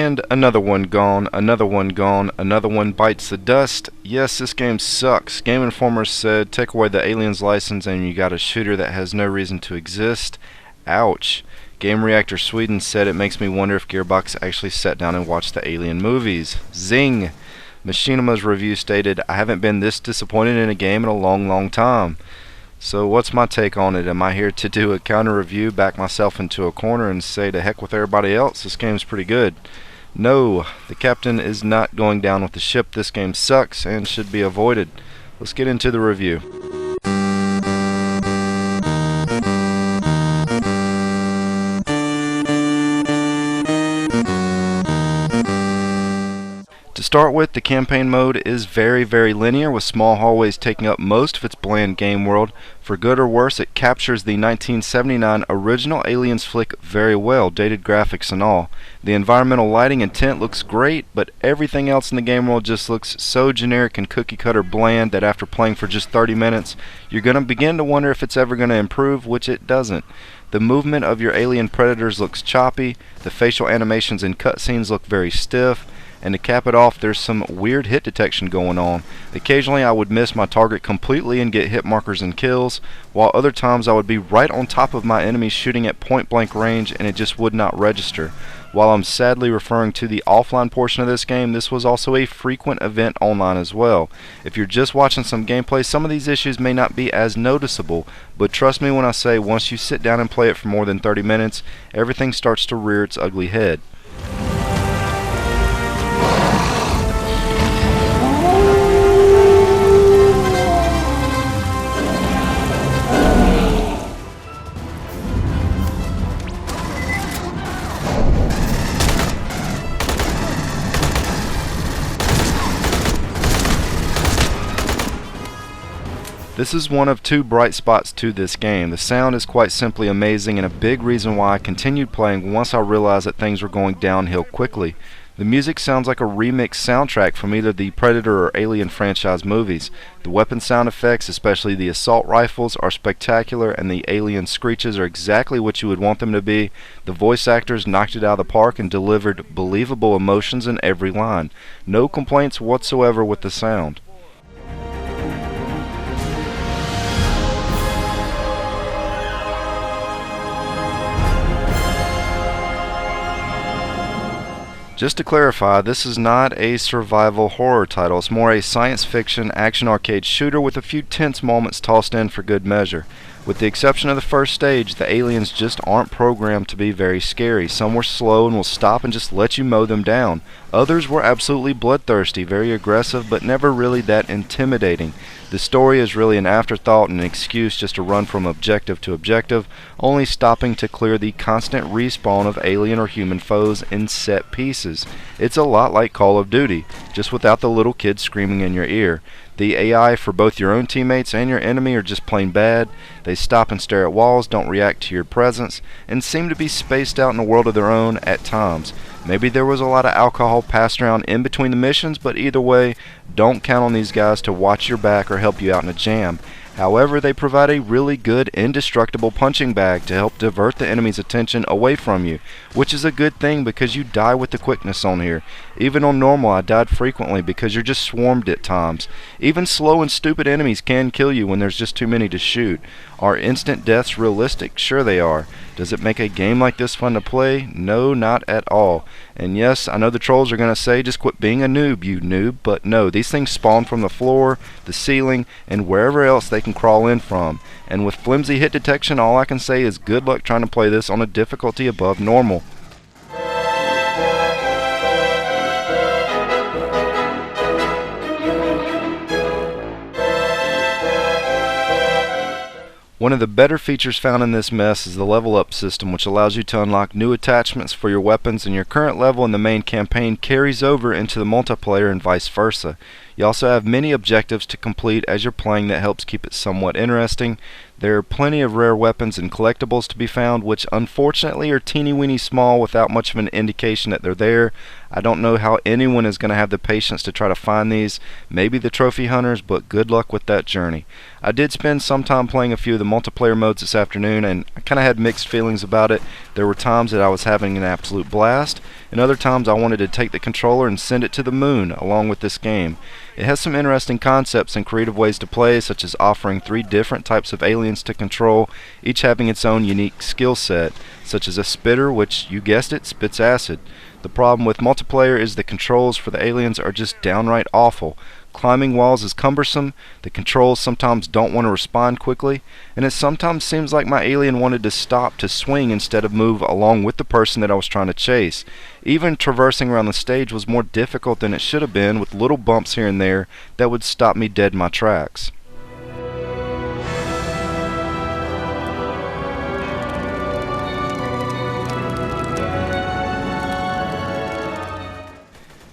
And another one gone, another one gone, another one bites the dust. Yes, this game sucks. Game Informer said, take away the Aliens license and you got a shooter that has no reason to exist. Ouch. Game Reactor Sweden said, it makes me wonder if Gearbox actually sat down and watched the Alien movies. Zing! Machinima's review stated, I haven't been this disappointed in a game in a long time. So what's my take on it? Am I here to do a counter review, back myself into a corner and say to heck with everybody else? This game's pretty good. No, the captain is not going down with the ship. This game sucks and should be avoided. Let's get into the review. To start with, the campaign mode is very linear, with small hallways taking up most of its bland game world. For good or worse, it captures the 1979 original Aliens flick very well, dated graphics and all. The environmental lighting and tint looks great, but everything else in the game world just looks so generic and cookie-cutter bland that after playing for just 30 minutes, you're going to begin to wonder if it's ever going to improve, which it doesn't. The movement of your alien predators looks choppy, the facial animations and cutscenes look very stiff, and to cap it off, there's some weird hit detection going on. Occasionally I would miss my target completely and get hit markers and kills, while other times I would be right on top of my enemies shooting at point blank range and it just would not register. While I'm sadly referring to the offline portion of this game, this was also a frequent event online as well. If you're just watching some gameplay, some of these issues may not be as noticeable, but trust me when I say once you sit down and play it for more than 30 minutes, everything starts to rear its ugly head. This is one of two bright spots to this game. The sound is quite simply amazing and a big reason why I continued playing once I realized that things were going downhill quickly. The music sounds like a remixed soundtrack from either the Predator or Alien franchise movies. The weapon sound effects, especially the assault rifles, are spectacular, and the alien screeches are exactly what you would want them to be. The voice actors knocked it out of the park and delivered believable emotions in every line. No complaints whatsoever with the sound. Just to clarify, this is not a survival horror title. It's more a science fiction action arcade shooter with a few tense moments tossed in for good measure. With the exception of the first stage, the aliens just aren't programmed to be very scary. Some were slow and will stop and just let you mow them down. Others were absolutely bloodthirsty, very aggressive, but never really that intimidating. The story is really an afterthought and an excuse just to run from objective to objective, only stopping to clear the constant respawn of alien or human foes in set pieces. It's a lot like Call of Duty, just without the little kids screaming in your ear. The AI for both your own teammates and your enemy are just plain bad. They stop and stare at walls, don't react to your presence, and seem to be spaced out in a world of their own at times. Maybe there was a lot of alcohol passed around in between the missions, but either way, don't count on these guys to watch your back or help you out in a jam. However, they provide a really good, indestructible punching bag to help divert the enemy's attention away from you, which is a good thing because you die with the quickness on here. Even on normal, I died frequently because you're just swarmed at times. Even slow and stupid enemies can kill you when there's just too many to shoot. Are instant deaths realistic? Sure they are. Does it make a game like this fun to play? No, not at all. And yes, I know the trolls are going to say, just quit being a noob, you noob. But no, these things spawn from the floor, the ceiling, and wherever else they can crawl in from. And with flimsy hit detection, all I can say is good luck trying to play this on a difficulty above normal. One of the better features found in this mess is the level up system, which allows you to unlock new attachments for your weapons, and your current level in the main campaign carries over into the multiplayer and vice versa. You also have many objectives to complete as you're playing that helps keep it somewhat interesting. There are plenty of rare weapons and collectibles to be found, which unfortunately are teeny-weeny small without much of an indication that they're there. I don't know how anyone is going to have the patience to try to find these. Maybe the trophy hunters, but good luck with that journey. I did spend some time playing a few of the multiplayer modes this afternoon, and I kind of had mixed feelings about it. There were times that I was having an absolute blast, and other times I wanted to take the controller and send it to the moon along with this game. It has some interesting concepts and creative ways to play, such as offering 3 different types of aliens to control, each having its own unique skill set, such as a spitter, which, you guessed it, spits acid. The problem with multiplayer is the controls for the aliens are just downright awful. Climbing walls is cumbersome, the controls sometimes don't want to respond quickly, and it sometimes seems like my alien wanted to stop to swing instead of move along with the person that I was trying to chase. Even traversing around the stage was more difficult than it should have been, with little bumps here and there that would stop me dead in my tracks.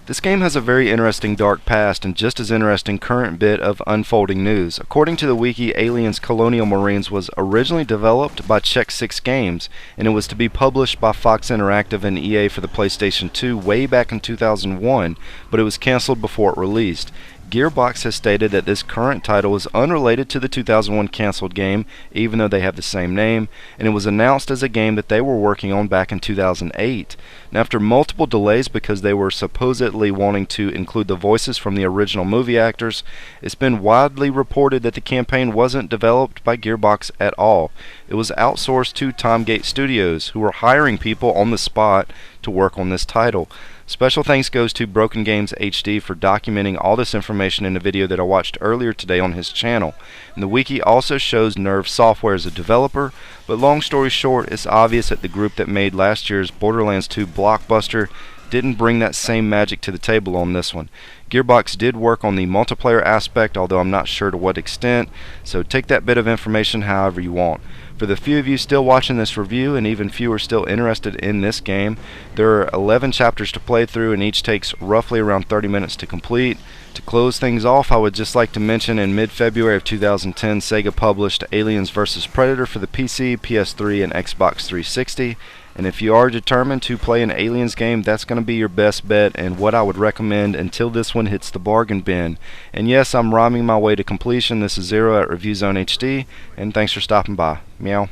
This game has a very interesting dark past and just as interesting current bit of unfolding news. According to the wiki, Aliens Colonial Marines was originally developed by Check 6 Games, and it was to be published by Fox Interactive and EA for the PlayStation 2 way back in 2001, but it was cancelled before it released. Gearbox has stated that this current title is unrelated to the 2001 cancelled game, even though they have the same name, and it was announced as a game that they were working on back in 2008. And after multiple delays because they were supposedly wanting to include the voices from the original movie actors, it's been widely reported that the campaign wasn't developed by Gearbox at all. It was outsourced to Timegate Studios, who were hiring people on the spot to work on this title. Special thanks goes to Broken Games HD for documenting all this information in a video that I watched earlier today on his channel. And the wiki also shows Nerve Software as a developer, but long story short, it's obvious that the group that made last year's Borderlands 2 blockbuster didn't bring that same magic to the table on this one. Gearbox did work on the multiplayer aspect, although I'm not sure to what extent, so take that bit of information however you want. For the few of you still watching this review, and even fewer still interested in this game, there are 11 chapters to play through, and each takes roughly around 30 minutes to complete. To close things off, I would just like to mention in mid-February of 2010, Sega published Aliens vs. Predator for the PC, PS3, and Xbox 360. And if you are determined to play an Aliens game, that's going to be your best bet and what I would recommend until this one hits the bargain bin. And yes, I'm rhyming my way to completion. This is Zero at ReviewZoneHD, and thanks for stopping by. Meow.